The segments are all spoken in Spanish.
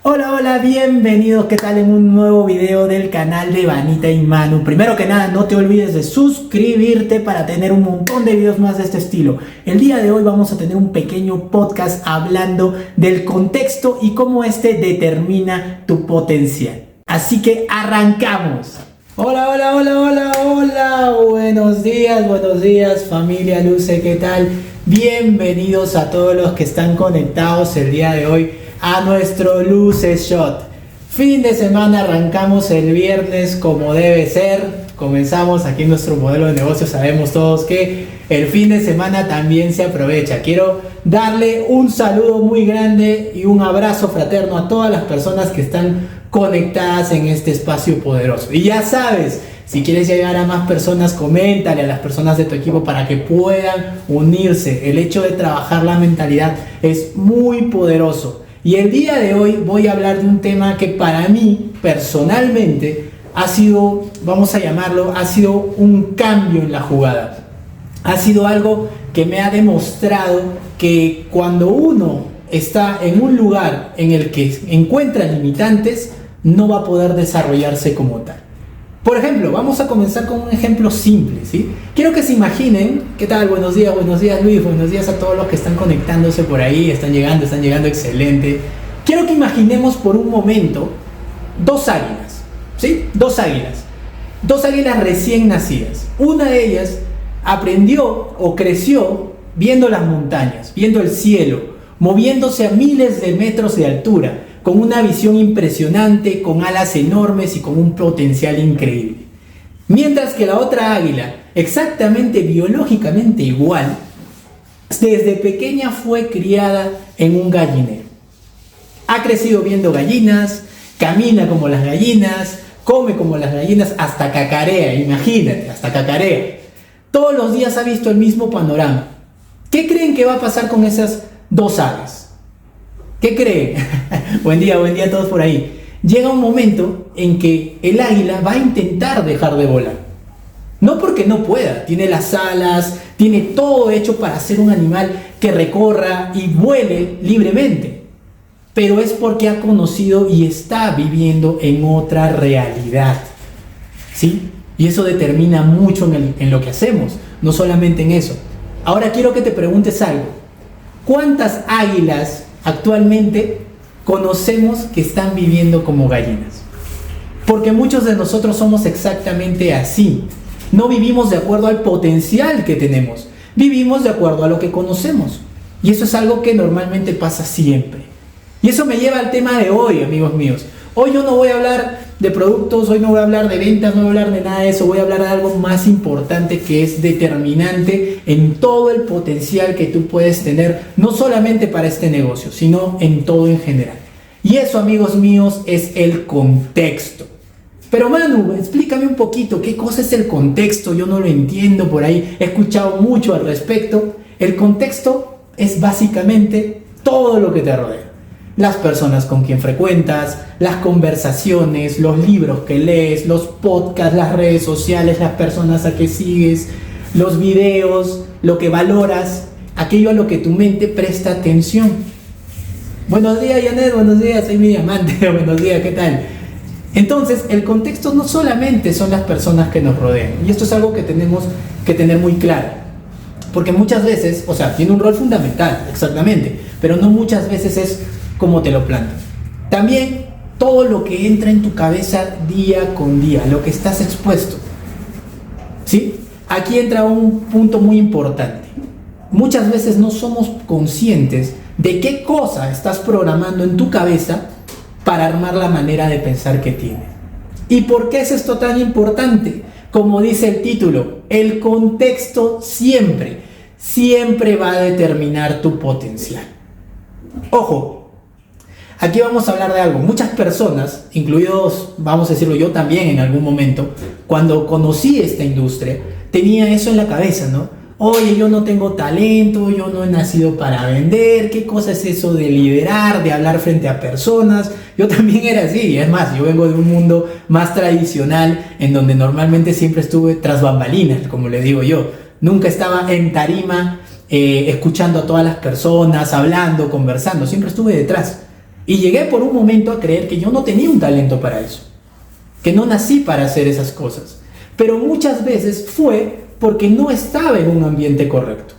Hola, hola, bienvenidos, ¿qué tal? En un nuevo video del canal de Vanita y Manu. Primero que nada, no te olvides de suscribirte para tener un montón de videos más de este estilo. El día de hoy vamos a tener un pequeño podcast hablando del contexto y cómo este determina tu potencial. Así que arrancamos. Hola, hola, hola, hola, hola. Buenos días familia Luce, ¿qué tal? Bienvenidos a todos los que están conectados el día de hoy a nuestro Luce Shot. Fin de semana, arrancamos el viernes como debe ser. Comenzamos aquí nuestro modelo de negocio. Sabemos todos que el fin de semana también se aprovecha. Quiero darle un saludo muy grande y un abrazo fraterno a todas las personas que están conectadas en este espacio poderoso. Y ya sabes, si quieres llegar a más personas, coméntale a las personas de tu equipo para que puedan unirse. El hecho de trabajar la mentalidad es muy poderoso. Y el día de hoy voy a hablar de un tema que para mí personalmente ha sido, vamos a llamarlo, ha sido un cambio en la jugada. Ha sido algo que me ha demostrado que cuando uno está en un lugar en el que encuentra limitantes, no va a poder desarrollarse como tal. Por ejemplo, vamos a comenzar con un ejemplo simple, ¿sí? Quiero que se imaginen, ¿qué tal? Buenos días Luis, buenos días a todos los que están conectándose por ahí, están llegando, excelente. Quiero que imaginemos por un momento dos águilas, ¿sí? Dos águilas recién nacidas. Una de ellas aprendió o creció viendo las montañas, viendo el cielo, moviéndose a miles de metros de altura, con una visión impresionante, con alas enormes y con un potencial increíble. Mientras que la otra águila, exactamente biológicamente igual, desde pequeña fue criada en un gallinero. Ha crecido viendo gallinas, camina como las gallinas, come como las gallinas, hasta cacarea, imagínate, hasta cacarea. Todos los días ha visto el mismo panorama. ¿Qué creen que va a pasar con esas dos aves? ¿Qué creen? Buen día a todos por ahí. Llega un momento en que el águila va a intentar dejar de volar. No porque no pueda, tiene las alas, tiene todo hecho para ser un animal que recorra y vuele libremente. Pero es porque ha conocido y está viviendo en otra realidad. ¿Sí? Y eso determina mucho en lo que hacemos, no solamente en eso. Ahora quiero que te preguntes algo. ¿Cuántas águilas actualmente conocemos que están viviendo como gallinas? Porque muchos de nosotros somos exactamente así. No vivimos de acuerdo al potencial que tenemos, vivimos de acuerdo a lo que conocemos. Y eso es algo que normalmente pasa siempre. Y eso me lleva al tema de hoy, amigos míos. Hoy yo no voy a hablar de productos, hoy no voy a hablar de ventas, no voy a hablar de nada de eso. Voy a hablar de algo más importante que es determinante en todo el potencial que tú puedes tener, no solamente para este negocio, sino en todo en general. Y eso, amigos míos, es el contexto. Pero Manu, explícame un poquito, ¿qué cosa es el contexto? Yo no lo entiendo por ahí, he escuchado mucho al respecto. El contexto es básicamente todo lo que te rodea. Las personas con quien frecuentas, las conversaciones, los libros que lees, los podcasts, las redes sociales, las personas a que sigues, los videos, lo que valoras, aquello a lo que tu mente presta atención. Buenos días, Janet, buenos días, soy mi diamante, buenos días, ¿qué tal? Entonces, el contexto no solamente son las personas que nos rodean, y esto es algo que tenemos que tener muy claro, porque muchas veces, o sea, tiene un rol fundamental, exactamente, pero no muchas veces es como te lo plantan. También todo lo que entra en tu cabeza día con día, lo que estás expuesto. ¿Sí? Aquí entra un punto muy importante. Muchas veces no somos conscientes de qué cosa estás programando en tu cabeza para armar la manera de pensar que tienes. ¿Y por qué es esto tan importante? Como dice el título, el contexto siempre va a determinar tu potencial. Ojo, aquí vamos a hablar de algo. Muchas personas, incluidos, vamos a decirlo yo también en algún momento, cuando conocí esta industria, tenía eso en la cabeza, ¿no? Oye, yo no tengo talento, yo no he nacido para vender, ¿qué cosa es eso de liderar, de hablar frente a personas? Yo también era así, es más, yo vengo de un mundo más tradicional, en donde normalmente siempre estuve tras bambalinas, como le digo yo. Nunca estaba en tarima, escuchando a todas las personas, hablando, conversando, siempre estuve detrás. Y llegué por un momento a creer que yo no tenía un talento para eso, que no nací para hacer esas cosas. Pero muchas veces fue porque no estaba en un ambiente correcto.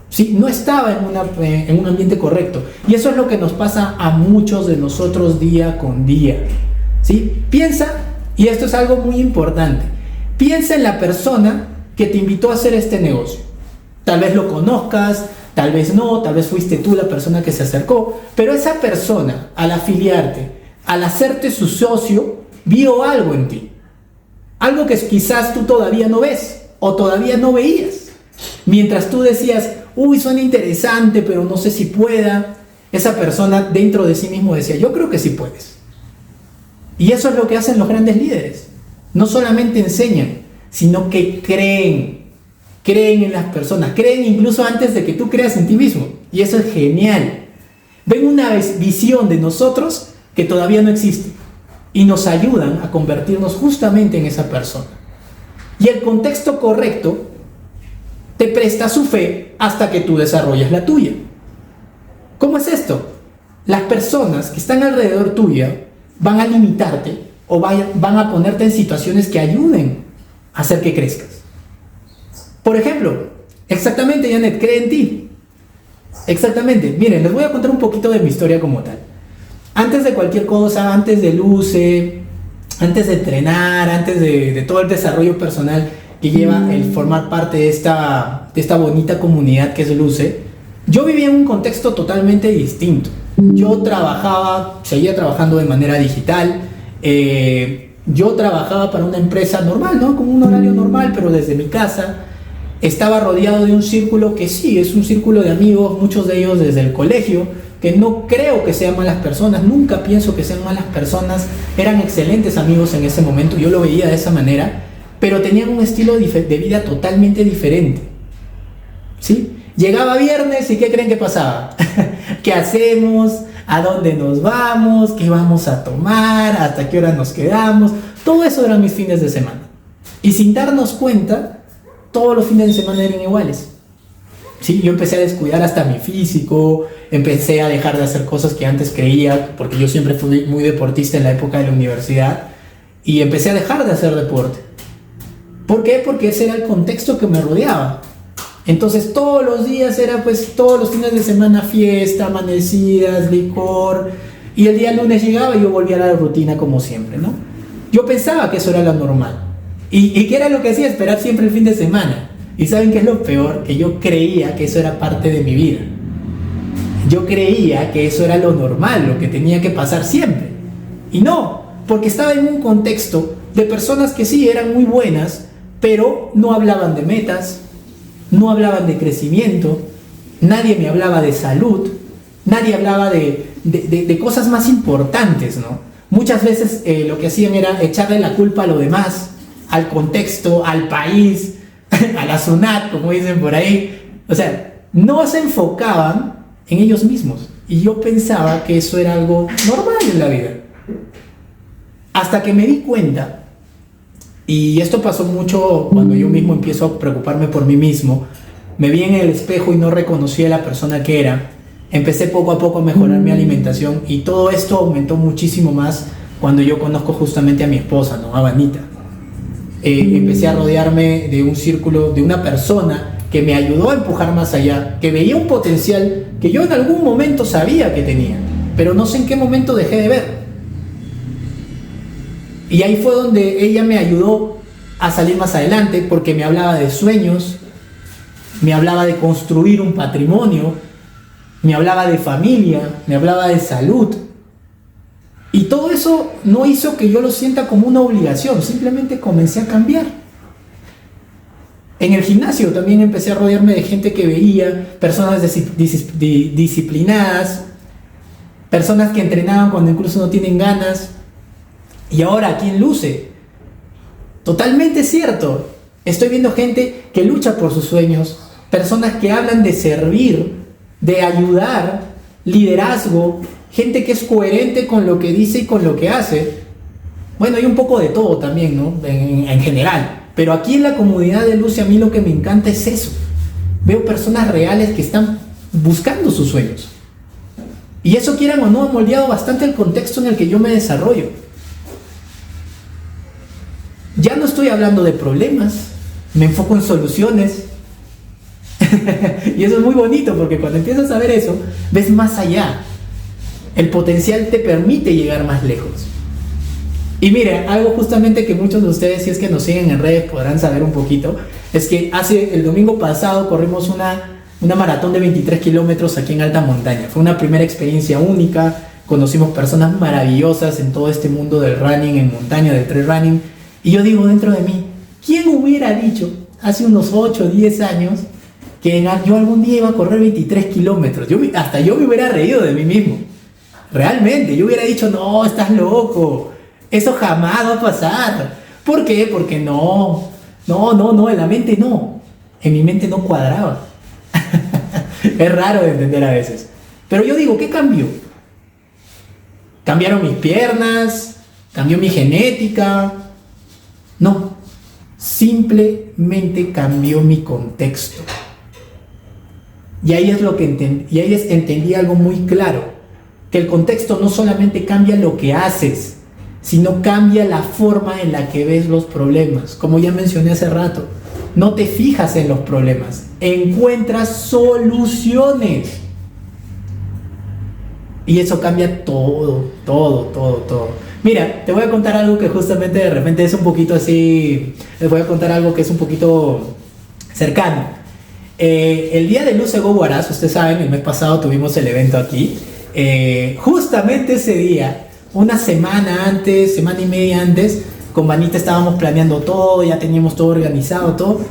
Sí, no estaba en un ambiente correcto. Y eso es lo que nos pasa a muchos de nosotros día con día. ¿Sí? Piensa, y esto es algo muy importante, piensa en la persona que te invitó a hacer este negocio. Tal vez lo conozcas, tal vez no, tal vez fuiste tú la persona que se acercó, pero esa persona, al afiliarte, al hacerte su socio, vio algo en ti. Algo que quizás tú todavía no ves o todavía no veías. Mientras tú decías, uy, suena interesante, pero no sé si pueda, esa persona dentro de sí mismo decía, yo creo que sí puedes. Y eso es lo que hacen los grandes líderes. No solamente enseñan, sino que creen en las personas, creen incluso antes de que tú creas en ti mismo. Y eso es genial. Ven una visión de nosotros que todavía no existe y nos ayudan a convertirnos justamente en esa persona. Y el contexto correcto te presta su fe hasta que tú desarrolles la tuya. ¿Cómo es esto? Las personas que están alrededor tuya van a limitarte o van a ponerte en situaciones que ayuden a hacer que crezcas. Por ejemplo, exactamente, Janet, cree en ti. Exactamente. Miren, les voy a contar un poquito de mi historia como tal. Antes de cualquier cosa, antes de Luce, antes de entrenar, antes de todo el desarrollo personal que lleva el formar parte de esta bonita comunidad que es Luce, yo vivía en un contexto totalmente distinto. Yo seguía trabajando de manera digital, yo trabajaba para una empresa normal, ¿no? Con un horario normal, pero desde mi casa. Estaba rodeado de un círculo que sí, es un círculo de amigos, muchos de ellos desde el colegio, que no creo que sean malas personas, nunca pienso que sean malas personas, eran excelentes amigos en ese momento, yo lo veía de esa manera, pero tenían un estilo de vida totalmente diferente. ¿Sí? Llegaba viernes y ¿qué creen que pasaba? ¿Qué hacemos? ¿A dónde nos vamos? ¿Qué vamos a tomar? ¿Hasta qué hora nos quedamos? Todo eso eran mis fines de semana. Y sin darnos cuenta, todos los fines de semana eran iguales. Sí, yo empecé a descuidar hasta mi físico, empecé a dejar de hacer cosas que antes creía, porque yo siempre fui muy deportista en la época de la universidad, y empecé a dejar de hacer deporte. ¿Por qué? Porque ese era el contexto que me rodeaba. Entonces todos los días era pues todos los fines de semana fiesta, amanecidas, licor, y el día lunes llegaba y yo volvía a la rutina como siempre, ¿no? Yo pensaba que eso era lo normal. ¿Y qué era lo que hacía? Esperar siempre el fin de semana. ¿Y saben qué es lo peor? Que yo creía que eso era parte de mi vida. Yo creía que eso era lo normal, lo que tenía que pasar siempre. Y no, porque estaba en un contexto de personas que sí eran muy buenas, pero no hablaban de metas, no hablaban de crecimiento, nadie me hablaba de salud, nadie hablaba de cosas más importantes, ¿no? Muchas veces lo que hacían era echarle la culpa a lo demás, al contexto, al país, a la SUNAT, como dicen por ahí. O sea, no se enfocaban en ellos mismos. Y yo pensaba que eso era algo normal en la vida. Hasta que me di cuenta, y esto pasó mucho cuando yo mismo empiezo a preocuparme por mí mismo, me vi en el espejo y no reconocí a la persona que era, empecé poco a poco a mejorar mi alimentación y todo esto aumentó muchísimo más cuando yo conozco justamente a mi esposa, ¿no? A Vanita. Empecé a rodearme de un círculo, de una persona que me ayudó a empujar más allá, que veía un potencial que yo en algún momento sabía que tenía, pero no sé en qué momento dejé de ver. Y ahí fue donde ella me ayudó a salir más adelante, porque me hablaba de sueños, me hablaba de construir un patrimonio, me hablaba de familia, me hablaba de salud. Y todo eso no hizo que yo lo sienta como una obligación, simplemente comencé a cambiar. En el gimnasio también empecé a rodearme de gente que veía, personas disciplinadas, personas que entrenaban cuando incluso no tienen ganas. Y ahora aquí en Luce, totalmente cierto, estoy viendo gente que lucha por sus sueños, personas que hablan de servir, de ayudar, liderazgo, gente que es coherente con lo que dice y con lo que hace. Bueno, hay un poco de todo también, ¿no? En general. Pero aquí en la comunidad de Luce a mí lo que me encanta es eso. Veo personas reales que están buscando sus sueños. Y eso, quieran o no, ha moldeado bastante el contexto en el que yo me desarrollo. Ya no estoy hablando de problemas, me enfoco en soluciones. Y eso es muy bonito, porque cuando empiezas a ver eso, ves más allá. El potencial te permite llegar más lejos. Y mire, algo justamente que muchos de ustedes, si es que nos siguen en redes, podrán saber un poquito, es que el domingo pasado corrimos una maratón de 23 kilómetros aquí en alta montaña. Fue una primera experiencia única, conocimos personas maravillosas en todo este mundo del running en montaña, del trail running. Y yo digo dentro de mí, ¿quién hubiera dicho hace unos 8 o 10 años que yo algún día iba a correr 23 kilómetros? Hasta yo me hubiera reído de mí mismo. Realmente, yo hubiera dicho, no, estás loco. Eso jamás va a pasar. ¿Por qué? Porque no, en la mente no. En mi mente no cuadraba. Es raro de entender a veces. Pero yo digo, ¿qué cambió? ¿Cambiaron mis piernas? ¿Cambió mi genética? No. Simplemente cambió mi contexto. Y ahí es entendí algo muy claro. Que el contexto no solamente cambia lo que haces, sino cambia la forma en la que ves los problemas. Como ya mencioné hace rato, no te fijas en los problemas, encuentras soluciones. Y eso cambia todo. Mira, te voy a contar algo que justamente de repente es un poquito así, les voy a contar algo que es un poquito cercano. El día de Luce Go Huaraz, ustedes saben, el mes pasado tuvimos el evento aquí. Justamente ese día, una semana y media antes, con Vanita estábamos planeando todo, ya teníamos todo organizado, todo.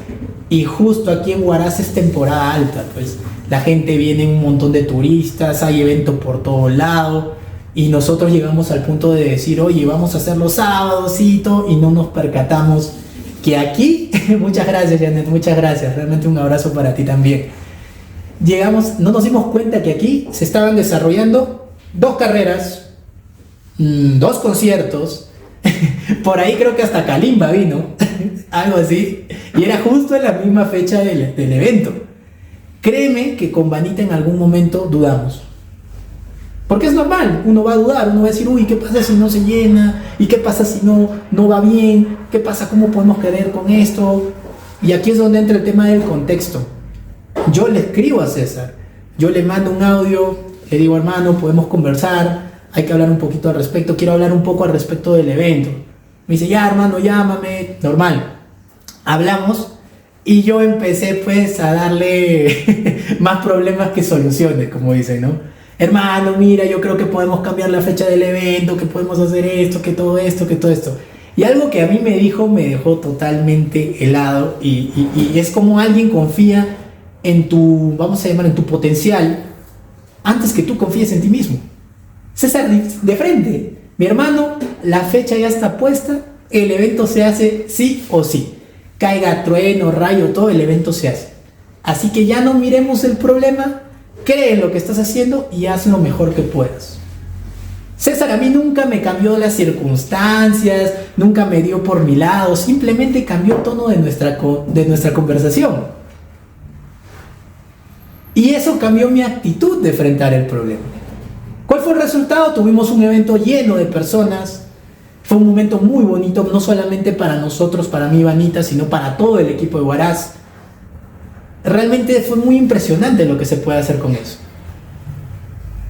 Y justo aquí en Huaraz es temporada alta, pues la gente viene, un montón de turistas, hay eventos por todo lado. Y nosotros llegamos al punto de decir, oye, vamos a hacerlo sábados y todo, y no nos percatamos que aquí, muchas gracias Janet, muchas gracias, realmente un abrazo para ti también. No nos dimos cuenta que aquí se estaban desarrollando 2 carreras, 2 conciertos, por ahí creo que hasta Kalimba vino, algo así, y era justo en la misma fecha del evento. Créeme que con Vanita en algún momento dudamos. Porque es normal, uno va a dudar, uno va a decir, uy, ¿qué pasa si no se llena? ¿Y qué pasa si no va bien? ¿Qué pasa? ¿Cómo podemos querer con esto? Y aquí es donde entra el tema del contexto. Yo le escribo a César, yo le mando un audio, le digo, hermano, podemos conversar, hay que hablar un poquito al respecto, quiero hablar un poco al respecto del evento. Me dice, ya hermano, llámame, normal. Hablamos y yo empecé pues a darle más problemas que soluciones, como dicen, ¿no? Hermano, mira, yo creo que podemos cambiar la fecha del evento, que podemos hacer esto, que todo esto, que todo esto. Y algo que a mí me dijo me dejó totalmente helado y es como alguien confía en tu, vamos a llamar, en tu potencial antes que tú confíes en ti mismo. César, de frente, mi hermano, la fecha ya está puesta, el evento se hace sí o sí. Caiga trueno, rayo, todo, el evento se hace. Así que ya no miremos el problema, cree en lo que estás haciendo y haz lo mejor que puedas. César a mí nunca me cambió las circunstancias, nunca me dio por mi lado, simplemente cambió el tono de nuestra conversación. Y eso cambió mi actitud de enfrentar el problema. ¿Cuál fue el resultado? Tuvimos un evento lleno de personas. Fue un momento muy bonito, no solamente para nosotros, para mí, Vanita, sino para todo el equipo de Huaraz. Realmente fue muy impresionante lo que se puede hacer con eso.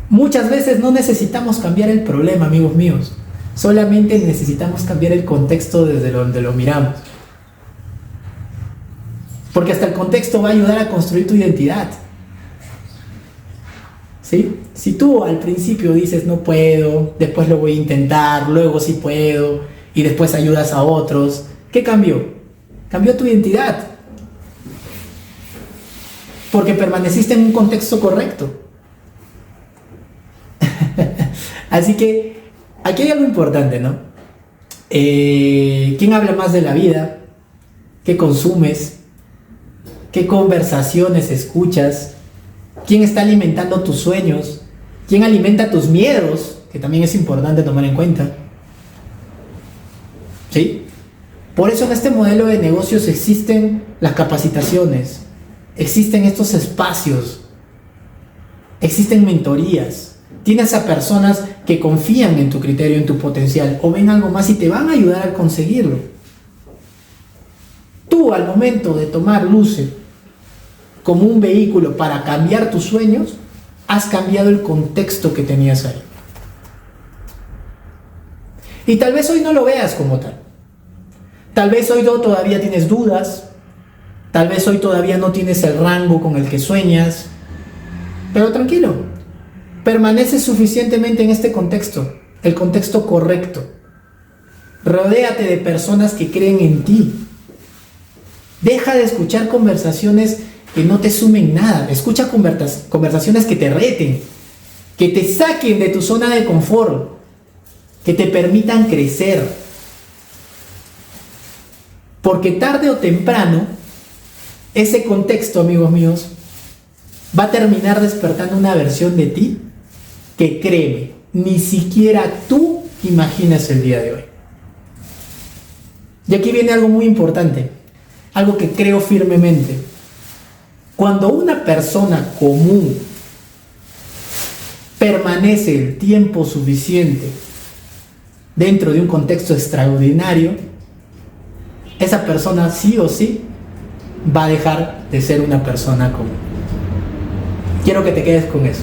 Muchas veces no necesitamos cambiar el problema, amigos míos. Solamente necesitamos cambiar el contexto desde donde lo miramos. Porque hasta el contexto va a ayudar a construir tu identidad. ¿Sí? Si tú al principio dices no puedo, después lo voy a intentar, luego sí puedo, y después ayudas a otros, ¿qué cambió? Cambió tu identidad. Porque permaneciste en un contexto correcto. Así que aquí hay algo importante, ¿no? ¿Quién habla más de la vida? ¿Qué consumes? ¿Qué conversaciones escuchas? ¿Quién está alimentando tus sueños? ¿Quién alimenta tus miedos? Que también es importante tomar en cuenta. ¿Sí? Por eso en este modelo de negocios existen las capacitaciones, existen estos espacios, existen mentorías, Tienes a personas que confían en tu criterio, en tu potencial, o ven algo más y te van a ayudar a conseguirlo. Tú, al momento de tomar Luce como un vehículo para cambiar tus sueños, has cambiado el contexto que tenías ahí. Y tal vez hoy no lo veas como tal. Tal vez hoy todavía tienes dudas. Tal vez hoy todavía no tienes el rango con el que sueñas. Pero tranquilo, permanece suficientemente en este contexto, el contexto correcto. Rodéate de personas que creen en ti. Deja de escuchar conversaciones que no te sumen nada. Escucha conversaciones que te reten, que te saquen de tu zona de confort, que te permitan crecer. Porque tarde o temprano, ese contexto, amigos míos, va a terminar despertando una versión de ti que, créeme, ni siquiera tú imaginas el día de hoy. Y aquí viene algo muy importante, algo que creo firmemente. Cuando una persona común permanece el tiempo suficiente dentro de un contexto extraordinario, esa persona sí o sí va a dejar de ser una persona común. Quiero que te quedes con eso.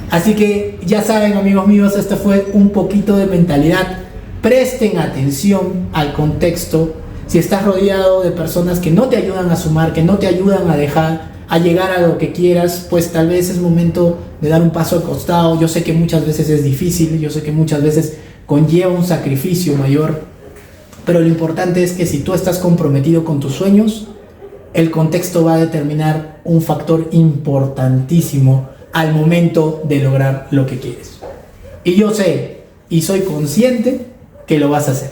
Así que ya saben, amigos míos, esto fue un poquito de mentalidad. Presten atención al contexto. Si estás rodeado de personas que no te ayudan a sumar, que no te ayudan a llegar a lo que quieras, pues tal vez es momento de dar un paso al costado. Yo sé que muchas veces es difícil, yo sé que muchas veces conlleva un sacrificio mayor, pero lo importante es que si tú estás comprometido con tus sueños, el contexto va a determinar un factor importantísimo al momento de lograr lo que quieres. Y yo sé y soy consciente que lo vas a hacer.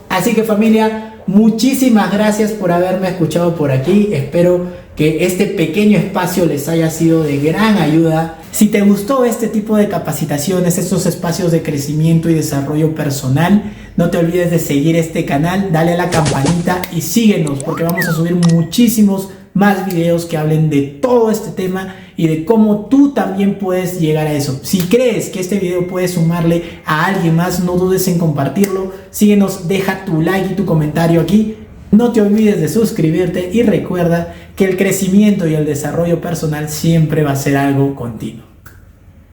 Así que, familia, muchísimas gracias por haberme escuchado por aquí. Espero que este pequeño espacio les haya sido de gran ayuda. Si te gustó este tipo de capacitaciones, estos espacios de crecimiento y desarrollo personal, no te olvides de seguir este canal, dale a la campanita y síguenos, porque vamos a subir muchísimos más videos que hablen de todo este tema y de cómo tú también puedes llegar a eso. Si crees que este video puede sumarle a alguien más, no dudes en compartirlo. Síguenos, deja tu like y tu comentario aquí. No te olvides de suscribirte y recuerda que el crecimiento y el desarrollo personal siempre va a ser algo continuo.